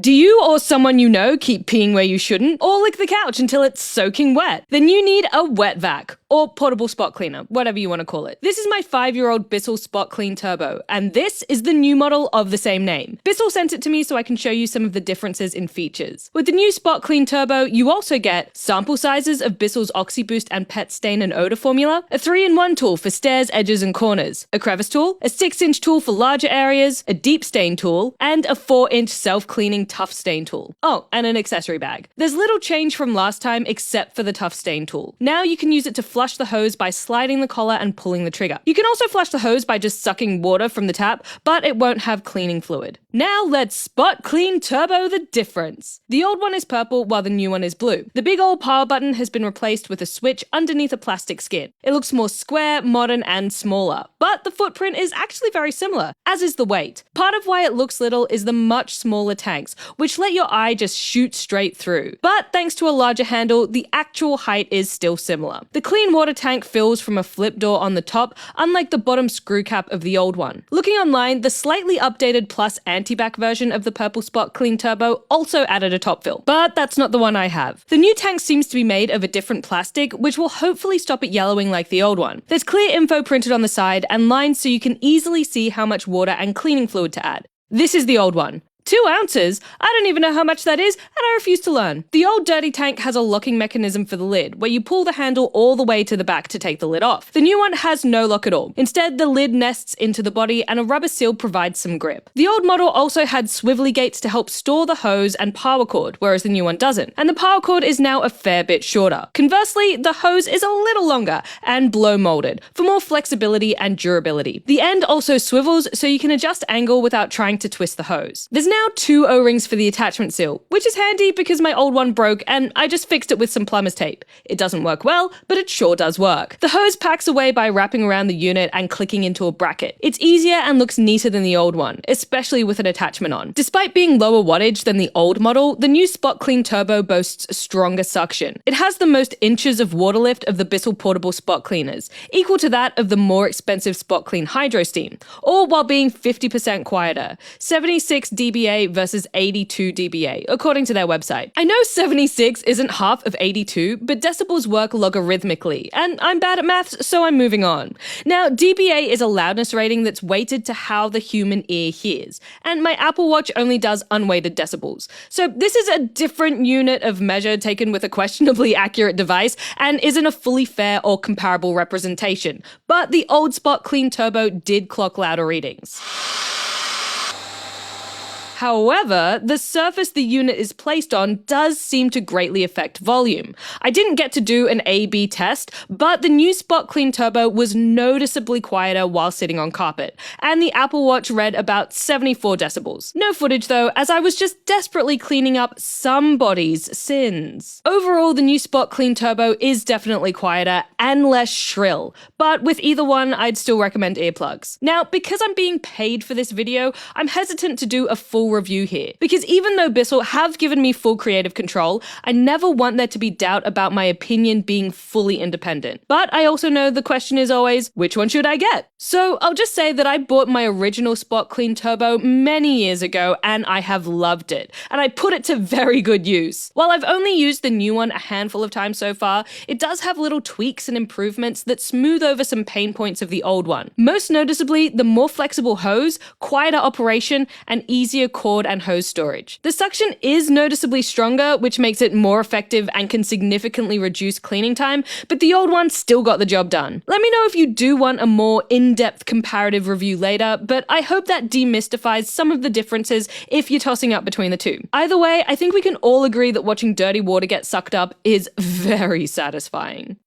Do you or someone you know keep peeing where you shouldn't? Or lick the couch until it's soaking wet? Then you need a wet vac, or portable spot cleaner, whatever you want to call it. This is my 5-year-old BISSELL SpotClean Turbo, and this is the new model of the same name. BISSELL sent it to me so I can show you some of the differences in features. With the new SpotClean Turbo, you also get sample sizes of BISSELL's OxyBoost and Pet Stain and Odor formula, a 3-in-1 tool for stairs, edges, and corners, a crevice tool, a 6-inch tool for larger areas, a deep stain tool, and a 4-inch self-cleaning tough stain tool. Oh, and an accessory bag. There's little change from last time except for the tough stain tool. Now you can use it to flush the hose by sliding the collar and pulling the trigger. You can also flush the hose by just sucking water from the tap, but it won't have cleaning fluid. Now let's SpotClean Turbo the difference. The old one is purple while the new one is blue. The big old power button has been replaced with a switch underneath a plastic skin. It looks more square, modern, and smaller, but the footprint is actually very similar, as is the weight. Part of why it looks little is the much smaller tanks, which let your eye just shoot straight through. But thanks to a larger handle, the actual height is still similar. The clean water tank fills from a flip door on the top, unlike the bottom screw cap of the old one. Looking online, the slightly updated plus anti-bac version of the purple SpotClean Turbo also added a top fill, but that's not the one I have. The new tank seems to be made of a different plastic, which will hopefully stop it yellowing like the old one. There's clear info printed on the side and lines so you can easily see how much water and cleaning fluid to add. This is the old one. 2 ounces? I don't even know how much that is, and I refuse to learn. The old dirty tank has a locking mechanism for the lid, where you pull the handle all the way to the back to take the lid off. The new one has no lock at all. Instead, the lid nests into the body and a rubber seal provides some grip. The old model also had swivelly gates to help store the hose and power cord, whereas the new one doesn't. And the power cord is now a fair bit shorter. Conversely, the hose is a little longer and blow molded for more flexibility and durability. The end also swivels so you can adjust angle without trying to twist the hose. There's now 2 O-rings for the attachment seal, which is handy because my old one broke and I just fixed it with some plumber's tape. It doesn't work well, but it sure does work. The hose packs away by wrapping around the unit and clicking into a bracket. It's easier and looks neater than the old one, especially with an attachment on. Despite being lower wattage than the old model, the new SpotClean Turbo boasts stronger suction. It has the most inches of water lift of the BISSELL portable spot cleaners, equal to that of the more expensive SpotClean Hydro Steam, all while being 50% quieter, 76 dBA versus 82 dBA, according to their website. I know 76 isn't half of 82, but decibels work logarithmically, and I'm bad at maths, so I'm moving on. Now, dBA is a loudness rating that's weighted to how the human ear hears, and my Apple Watch only does unweighted decibels. So this is a different unit of measure taken with a questionably accurate device, and isn't a fully fair or comparable representation. But the old SpotClean Turbo did clock louder readings. However, the surface the unit is placed on does seem to greatly affect volume. I didn't get to do an A/B test, but the new SpotClean Turbo was noticeably quieter while sitting on carpet, and the Apple Watch read about 74 decibels. No footage though, as I was just desperately cleaning up somebody's sins. Overall, the new SpotClean Turbo is definitely quieter and less shrill, but with either one, I'd still recommend earplugs. Now, because I'm being paid for this video, I'm hesitant to do a full review here, because even though BISSELL have given me full creative control, I never want there to be doubt about my opinion being fully independent. But I also know the question is always, which one should I get? So I'll just say that I bought my original SpotClean Turbo many years ago and I have loved it, and I put it to very good use. While I've only used the new one a handful of times so far, it does have little tweaks and improvements that smooth over some pain points of the old one. Most noticeably, the more flexible hose, quieter operation, and easier cord and hose storage. The suction is noticeably stronger, which makes it more effective and can significantly reduce cleaning time, but the old one still got the job done. Let me know if you do want a more in-depth comparative review later, but I hope that demystifies some of the differences if you're tossing up between the two. Either way, I think we can all agree that watching dirty water get sucked up is very satisfying.